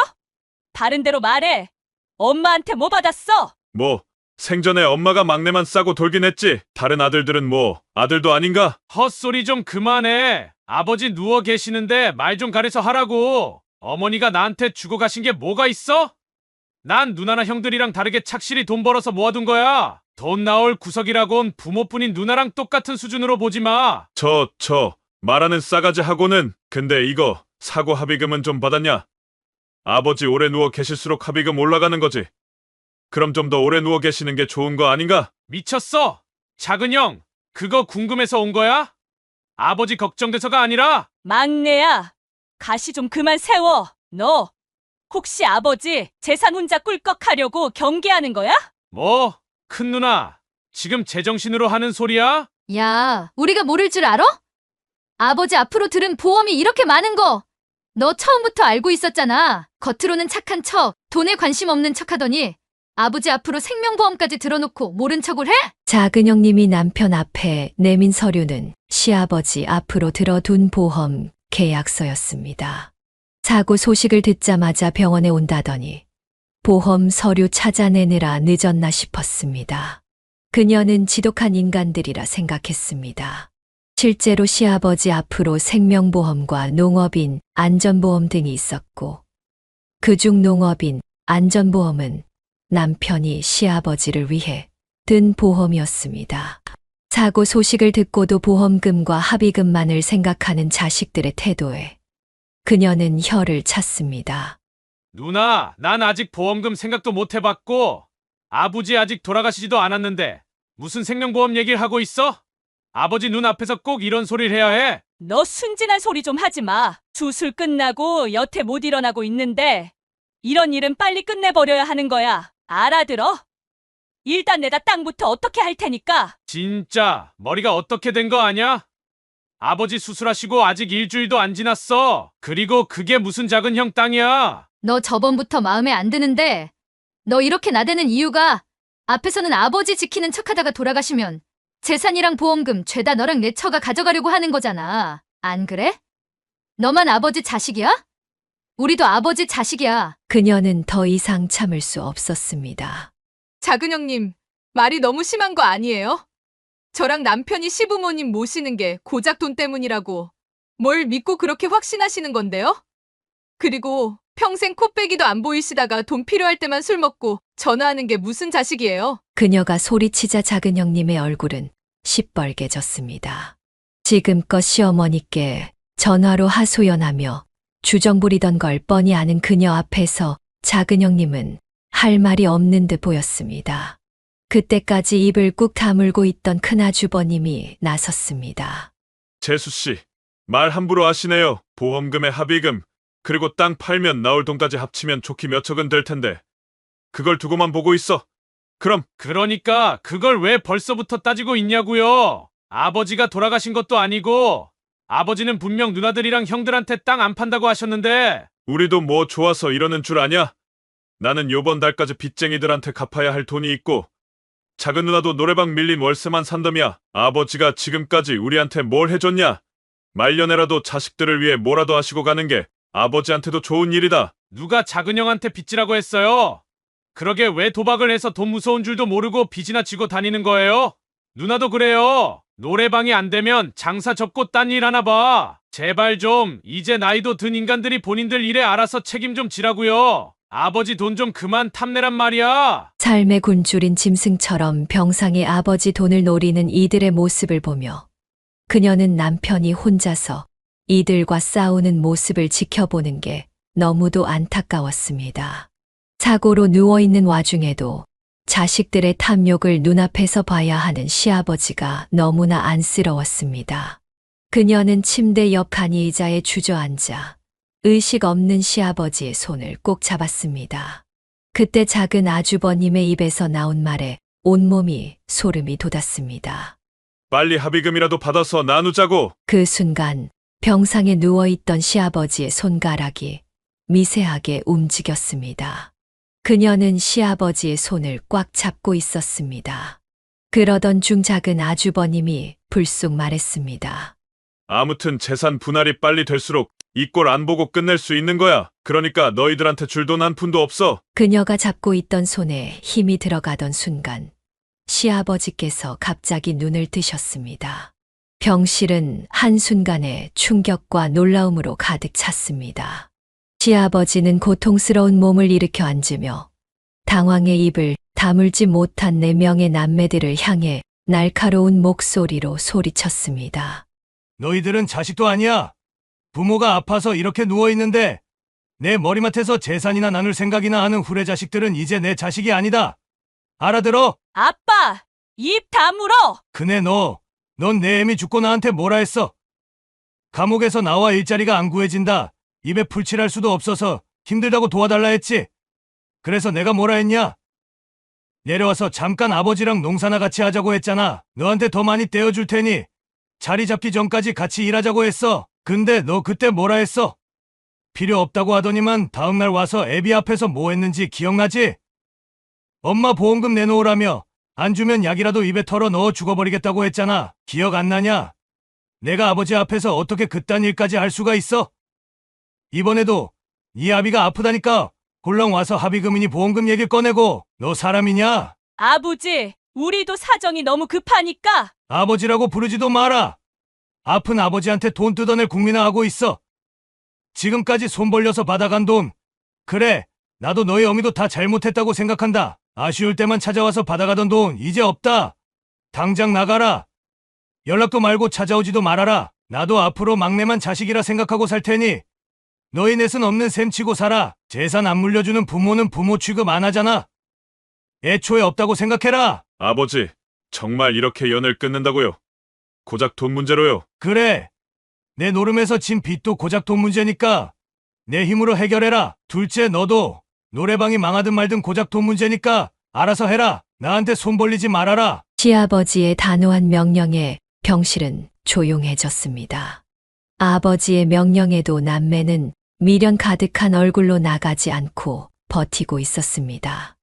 바른 대로 말해. 엄마한테 뭐 받았어? 뭐 생전에 엄마가 막내만 싸고 돌긴 했지. 다른 아들들은 뭐 아들도 아닌가? 헛소리 좀 그만해. 아버지 누워 계시는데 말 좀 가려서 하라고. 어머니가 나한테 주고 가신 게 뭐가 있어? 난 누나나 형들이랑 다르게 착실히 돈 벌어서 모아둔 거야. 돈 나올 구석이라곤 부모뿐인 누나랑 똑같은 수준으로 보지 마. 말하는 싸가지 하고는. 근데 이거 사고 합의금은 좀 받았냐? 아버지 오래 누워 계실수록 합의금 올라가는 거지. 그럼 좀 더 오래 누워 계시는 게 좋은 거 아닌가? 미쳤어? 작은 형, 그거 궁금해서 온 거야? 아버지 걱정돼서가 아니라. 막내야, 가시 좀 그만 세워. 너 혹시 아버지 재산 혼자 꿀꺽하려고 경계하는 거야? 뭐? 큰 누나, 지금 제정신으로 하는 소리야? 야, 우리가 모를 줄 알아? 아버지 앞으로 들은 보험이 이렇게 많은 거 너 처음부터 알고 있었잖아. 겉으로는 착한 척, 돈에 관심 없는 척 하더니 아버지 앞으로 생명보험까지 들어놓고 모른 척을 해? 작은 형님이 남편 앞에 내민 서류는 시아버지 앞으로 들어둔 보험 계약서였습니다. 사고 소식을 듣자마자 병원에 온다더니 보험 서류 찾아내느라 늦었나 싶었습니다. 그녀는 지독한 인간들이라 생각했습니다. 실제로 시아버지 앞으로 생명보험과 농업인 안전보험 등이 있었고, 그중 농업인 안전보험은 남편이 시아버지를 위해 든 보험이었습니다. 사고 소식을 듣고도 보험금과 합의금만을 생각하는 자식들의 태도에 그녀는 혀를 찼습니다. 누나, 난 아직 보험금 생각도 못 해봤고, 아버지 아직 돌아가시지도 않았는데, 무슨 생명보험 얘기를 하고 있어? 아버지 눈앞에서 꼭 이런 소리를 해야 해? 너 순진한 소리 좀 하지 마. 수술 끝나고 여태 못 일어나고 있는데 이런 일은 빨리 끝내버려야 하는 거야. 알아들어? 일단 내다 땅부터 어떻게 할 테니까. 진짜 머리가 어떻게 된 거 아냐? 아버지 수술하시고 아직 일주일도 안 지났어. 그리고 그게 무슨 작은 형 땅이야. 너 저번부터 마음에 안 드는데 너 이렇게 나대는 이유가 앞에서는 아버지 지키는 척하다가 돌아가시면 재산이랑 보험금 죄다 너랑 내 처가 가져가려고 하는 거잖아. 안 그래? 너만 아버지 자식이야? 우리도 아버지 자식이야. 그녀는 더 이상 참을 수 없었습니다. 작은 형님, 말이 너무 심한 거 아니에요? 저랑 남편이 시부모님 모시는 게 고작 돈 때문이라고 뭘 믿고 그렇게 확신하시는 건데요? 그리고 평생 코빼기도 안 보이시다가 돈 필요할 때만 술 먹고 전화하는 게 무슨 자식이에요? 그녀가 소리치자 작은 형님의 얼굴은 시뻘개졌습니다. 지금껏 시어머니께 전화로 하소연하며 주정 부리던 걸 뻔히 아는 그녀 앞에서 작은 형님은 할 말이 없는 듯 보였습니다. 그때까지 입을 꾹 다물고 있던 큰아주버님이 나섰습니다. 재수씨, 말 함부로 하시네요. 보험금에 합의금, 그리고 땅 팔면 나올 돈까지 합치면 좋기 몇 척은 될 텐데 그걸 두고만 보고 있어. 그럼 그러니까 그걸 왜 벌써부터 따지고 있냐고요. 아버지가 돌아가신 것도 아니고 아버지는 분명 누나들이랑 형들한테 땅 안 판다고 하셨는데. 우리도 뭐 좋아서 이러는 줄 아냐? 나는 요번 달까지 빚쟁이들한테 갚아야 할 돈이 있고 작은 누나도 노래방 밀린 월세만 산다며. 아버지가 지금까지 우리한테 뭘 해줬냐? 말년에라도 자식들을 위해 뭐라도 하시고 가는 게 아버지한테도 좋은 일이다. 누가 작은 형한테 빚지라고 했어요? 그러게 왜 도박을 해서 돈 무서운 줄도 모르고 빚이나 지고 다니는 거예요? 누나도 그래요. 노래방이 안 되면 장사 접고 딴 일 하나 봐. 제발 좀 이제 나이도 든 인간들이 본인들 일에 알아서 책임 좀 지라고요. 아버지 돈 좀 그만 탐내란 말이야. 삶의 굶주린 짐승처럼 병상에 아버지 돈을 노리는 이들의 모습을 보며 그녀는 남편이 혼자서 이들과 싸우는 모습을 지켜보는 게 너무도 안타까웠습니다. 사고로 누워있는 와중에도 자식들의 탐욕을 눈앞에서 봐야 하는 시아버지가 너무나 안쓰러웠습니다. 그녀는 침대 옆 간이의자에 주저앉아 의식 없는 시아버지의 손을 꼭 잡았습니다. 그때 작은 아주버님의 입에서 나온 말에 온몸이 소름이 돋았습니다. 빨리 합의금이라도 받아서 나누자고. 그 순간 병상에 누워있던 시아버지의 손가락이 미세하게 움직였습니다. 그녀는 시아버지의 손을 꽉 잡고 있었습니다. 그러던 중 작은 아주버님이 불쑥 말했습니다. 아무튼 재산 분할이 빨리 될수록 이 꼴 안 보고 끝낼 수 있는 거야. 그러니까 너희들한테 줄 돈 한 푼도 없어. 그녀가 잡고 있던 손에 힘이 들어가던 순간 시아버지께서 갑자기 눈을 뜨셨습니다. 병실은 한순간에 충격과 놀라움으로 가득 찼습니다. 시아버지는 고통스러운 몸을 일으켜 앉으며 당황의 입을 다물지 못한 4명의 남매들을 향해 날카로운 목소리로 소리쳤습니다. 너희들은 자식도 아니야. 부모가 아파서 이렇게 누워있는데 내 머리맡에서 재산이나 나눌 생각이나 하는 후레 자식들은 이제 내 자식이 아니다. 알아들어? 아빠, 입 다물어! 그네 넌 내 애미 죽고 나한테 뭐라 했어? 감옥에서 나와 일자리가 안 구해진다. 입에 풀칠할 수도 없어서 힘들다고 도와달라 했지. 그래서 내가 뭐라 했냐? 내려와서 잠깐 아버지랑 농사나 같이 하자고 했잖아. 너한테 더 많이 떼어줄 테니 자리 잡기 전까지 같이 일하자고 했어. 근데 너 그때 뭐라 했어? 필요 없다고 하더니만 다음날 와서 애비 앞에서 뭐 했는지 기억나지? 엄마 보험금 내놓으라며 안 주면 약이라도 입에 털어 넣어 죽어버리겠다고 했잖아. 기억 안 나냐? 내가 아버지 앞에서 어떻게 그딴 일까지 할 수가 있어? 이번에도 네 아비가 아프다니까 홀랑 와서 합의금이니 보험금 얘기 꺼내고 너 사람이냐? 아버지, 우리도 사정이 너무 급하니까 아버지라고 부르지도 마라. 아픈 아버지한테 돈 뜯어낼 국민화 하고 있어. 지금까지 손 벌려서 받아간 돈. 그래, 나도 너희 어미도 다 잘못했다고 생각한다. 아쉬울 때만 찾아와서 받아가던 돈 이제 없다. 당장 나가라. 연락도 말고 찾아오지도 말아라. 나도 앞으로 막내만 자식이라 생각하고 살 테니 너희 넷은 없는 셈 치고 살아. 재산 안 물려주는 부모는 부모 취급 안 하잖아. 애초에 없다고 생각해라. 아버지, 정말 이렇게 연을 끊는다고요? 고작 돈 문제로요? 그래. 내 노름에서 진 빚도 고작 돈 문제니까 내 힘으로 해결해라. 둘째, 너도 노래방이 망하든 말든 고작 돈 문제니까 알아서 해라. 나한테 손 벌리지 말아라. 시아버지의 단호한 명령에 병실은 조용해졌습니다. 아버지의 명령에도 남매는 미련 가득한 얼굴로 나가지 않고 버티고 있었습니다.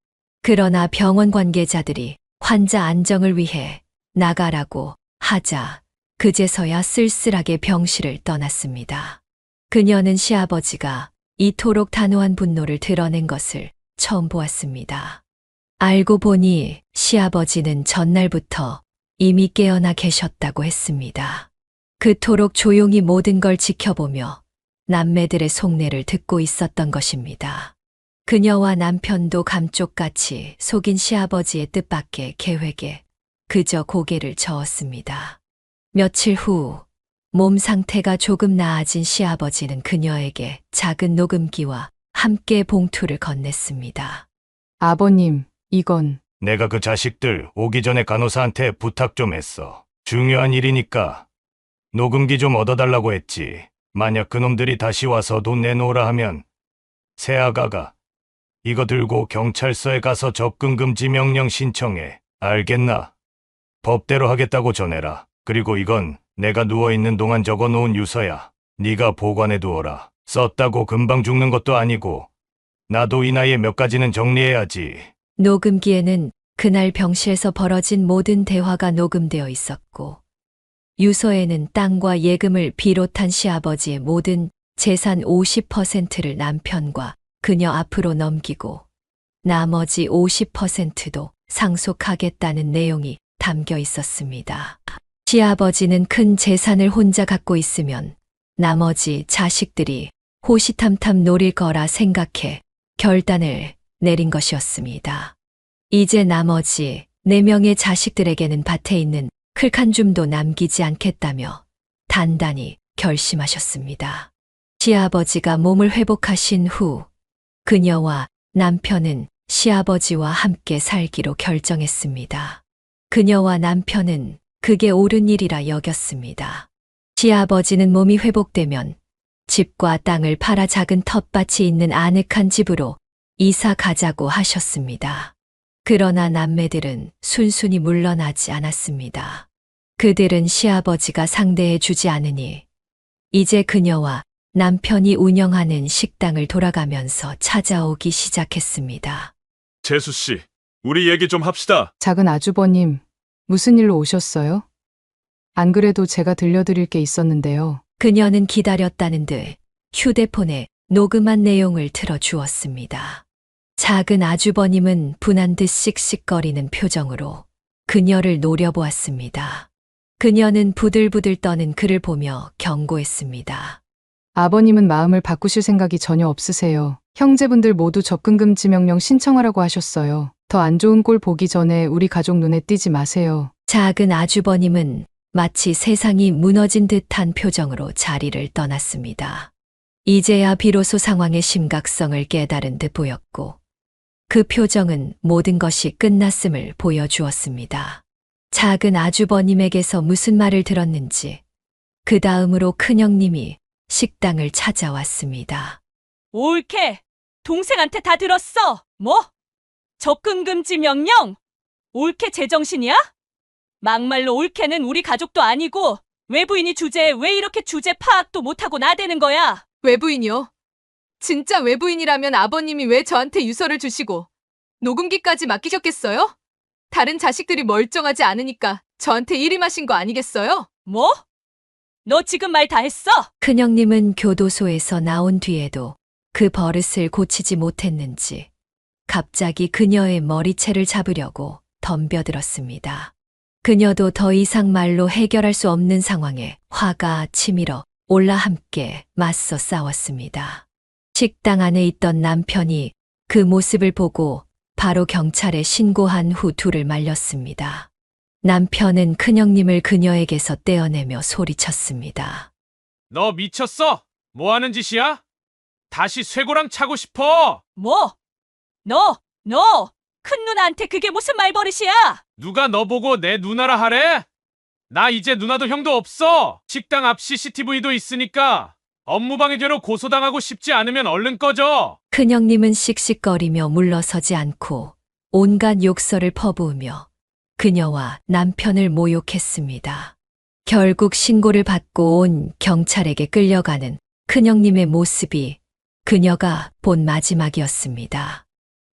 그러나 병원 관계자들이 환자 안정을 위해 나가라고 하자 그제서야 쓸쓸하게 병실을 떠났습니다. 그녀는 시아버지가 이토록 단호한 분노를 드러낸 것을 처음 보았습니다. 알고 보니 시아버지는 전날부터 이미 깨어나 계셨다고 했습니다. 그토록 조용히 모든 걸 지켜보며 남매들의 속내를 듣고 있었던 것입니다. 그녀와 남편도 감쪽같이 속인 시아버지의 뜻밖의 계획에 그저 고개를 저었습니다. 며칠 후 몸 상태가 조금 나아진 시아버지는 그녀에게 작은 녹음기와 함께 봉투를 건넸습니다. 아버님, 이건 내가 그 자식들 오기 전에 간호사한테 부탁 좀 했어. 중요한 일이니까 녹음기 좀 얻어달라고 했지. 만약 그놈들이 다시 와서 돈 내놓으라 하면 새아가가 이거 들고 경찰서에 가서 접근 금지 명령 신청해. 알겠나? 법대로 하겠다고 전해라. 그리고 이건 내가 누워있는 동안 적어놓은 유서야. 네가 보관해 두어라. 썼다고 금방 죽는 것도 아니고 나도 이 나이에 몇 가지는 정리해야지. 녹음기에는 그날 병실에서 벌어진 모든 대화가 녹음되어 있었고 유서에는 땅과 예금을 비롯한 시아버지의 모든 재산 50%를 남편과 그녀 앞으로 넘기고 나머지 50%도 상속하겠다는 내용이 담겨 있었습니다. 시아버지는 큰 재산을 혼자 갖고 있으면 나머지 자식들이 호시탐탐 노릴 거라 생각해 결단을 내린 것이었습니다. 이제 나머지 4명의 자식들에게는 밭에 있는 클 한 줌도 남기지 않겠다며 단단히 결심하셨습니다. 시아버지가 몸을 회복하신 후 그녀와 남편은 시아버지와 함께 살기로 결정했습니다. 그녀와 남편은 그게 옳은 일이라 여겼습니다. 시아버지는 몸이 회복되면 집과 땅을 팔아 작은 텃밭이 있는 아늑한 집으로 이사 가자고 하셨습니다. 그러나 남매들은 순순히 물러나지 않았습니다. 그들은 시아버지가 상대해 주지 않으니 이제 그녀와 남편이 운영하는 식당을 돌아가면서 찾아오기 시작했습니다. 재수 씨, 우리 얘기 좀 합시다. 작은 아주버님, 무슨 일로 오셨어요? 안 그래도 제가 들려드릴 게 있었는데요. 그녀는 기다렸다는 듯 휴대폰에 녹음한 내용을 틀어주었습니다. 작은 아주버님은 분한 듯 씩씩거리는 표정으로 그녀를 노려보았습니다. 그녀는 부들부들 떠는 그를 보며 경고했습니다. 아버님은 마음을 바꾸실 생각이 전혀 없으세요. 형제분들 모두 접근금지 명령 신청하라고 하셨어요. 더 안 좋은 꼴 보기 전에 우리 가족 눈에 띄지 마세요. 작은 아주버님은 마치 세상이 무너진 듯한 표정으로 자리를 떠났습니다. 이제야 비로소 상황의 심각성을 깨달은 듯 보였고 그 표정은 모든 것이 끝났음을 보여주었습니다. 작은 아주버님에게서 무슨 말을 들었는지 그 다음으로 큰형님이 식당을 찾아왔습니다. 옳게 동생한테 다 들었어. 뭐? 접근금지 명령? 옳게 제정신이야? 막말로 옳게는 우리 가족도 아니고 외부인이 주제에 왜 이렇게 주제 파악도 못하고 나대는 거야? 외부인이요? 진짜 외부인이라면 아버님이 왜 저한테 유서를 주시고 녹음기까지 맡기셨겠어요? 다른 자식들이 멀쩡하지 않으니까 저한테 일임하신 거 아니겠어요? 뭐? 너 지금 말 다 했어? 큰형님은 교도소에서 나온 뒤에도 그 버릇을 고치지 못했는지 갑자기 그녀의 머리채를 잡으려고 덤벼들었습니다. 그녀도 더 이상 말로 해결할 수 없는 상황에 화가 치밀어 올라 함께 맞서 싸웠습니다. 식당 안에 있던 남편이 그 모습을 보고 바로 경찰에 신고한 후 둘을 말렸습니다. 남편은 큰형님을 그녀에게서 떼어내며 소리쳤습니다. 너 미쳤어? 뭐 하는 짓이야? 다시 쇠고랑 차고 싶어? 뭐? 너! 큰 누나한테 그게 무슨 말버릇이야? 누가 너 보고 내 누나라 하래? 나 이제 누나도 형도 없어. 식당 앞 CCTV도 있으니까 업무방해죄로 고소당하고 싶지 않으면 얼른 꺼져. 큰형님은 씩씩거리며 물러서지 않고 온갖 욕설을 퍼부으며 그녀와 남편을 모욕했습니다. 결국 신고를 받고 온 경찰에게 끌려가는 큰형님의 모습이 그녀가 본 마지막이었습니다.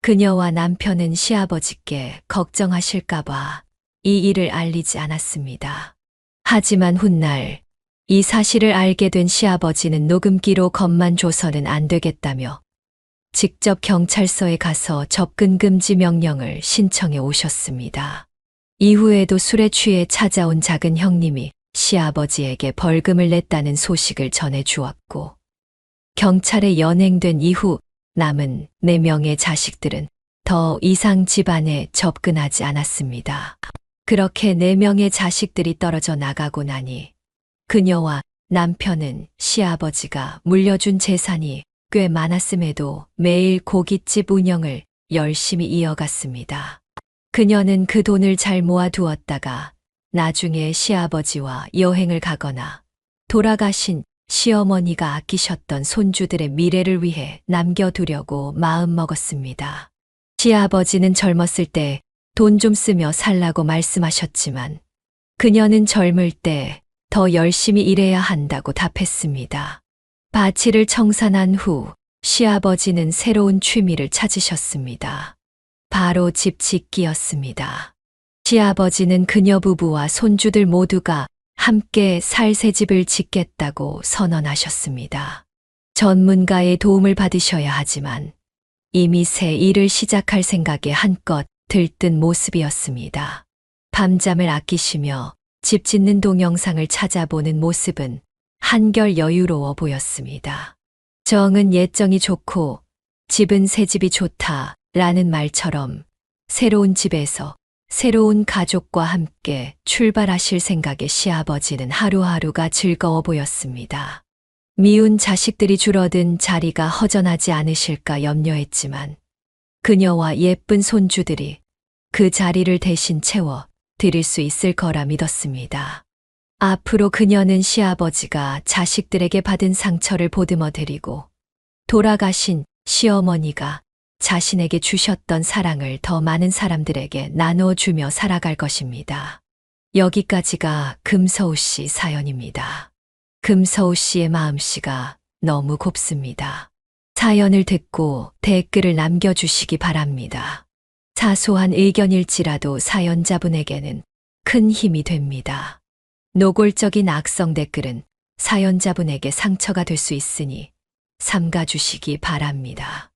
그녀와 남편은 시아버지께 걱정하실까봐 이 일을 알리지 않았습니다. 하지만 훗날 이 사실을 알게 된 시아버지는 녹음기로 것만 줘서는 안 되겠다며 직접 경찰서에 가서 접근금지 명령을 신청해 오셨습니다. 이후에도 술에 취해 찾아온 작은 형님이 시아버지에게 벌금을 냈다는 소식을 전해 주었고 경찰에 연행된 이후 남은 4명의 자식들은 더 이상 집안에 접근하지 않았습니다. 그렇게 4명의 자식들이 떨어져 나가고 나니 그녀와 남편은 시아버지가 물려준 재산이 꽤 많았음에도 매일 고깃집 운영을 열심히 이어갔습니다. 그녀는 그 돈을 잘 모아두었다가 나중에 시아버지와 여행을 가거나 돌아가신 시어머니가 아끼셨던 손주들의 미래를 위해 남겨두려고 마음먹었습니다. 시아버지는 젊었을 때 돈 좀 쓰며 살라고 말씀하셨지만 그녀는 젊을 때 더 열심히 일해야 한다고 답했습니다. 바치를 청산한 후 시아버지는 새로운 취미를 찾으셨습니다. 바로 집 짓기였습니다. 시아버지는 그녀 부부와 손주들 모두가 함께 살 새 집을 짓겠다고 선언하셨습니다. 전문가의 도움을 받으셔야 하지만 이미 새 일을 시작할 생각에 한껏 들뜬 모습이었습니다. 밤잠을 아끼시며 집 짓는 동영상을 찾아보는 모습은 한결 여유로워 보였습니다. 정은 예정이 좋고 집은 새 집이 좋다라는 말처럼 새로운 집에서 새로운 가족과 함께 출발하실 생각에 시아버지는 하루하루가 즐거워 보였습니다. 미운 자식들이 줄어든 자리가 허전하지 않으실까 염려했지만 그녀와 예쁜 손주들이 그 자리를 대신 채워 드릴 수 있을 거라 믿었습니다. 앞으로 그녀는 시아버지가 자식들에게 받은 상처를 보듬어 드리고 돌아가신 시어머니가 자신에게 주셨던 사랑을 더 많은 사람들에게 나눠주며 살아갈 것입니다. 여기까지가 금서우 씨 사연입니다. 금서우 씨의 마음씨가 너무 곱습니다. 사연을 듣고 댓글을 남겨주시기 바랍니다. 사소한 의견일지라도 사연자분에게는 큰 힘이 됩니다. 노골적인 악성 댓글은 사연자분에게 상처가 될 수 있으니 삼가 주시기 바랍니다.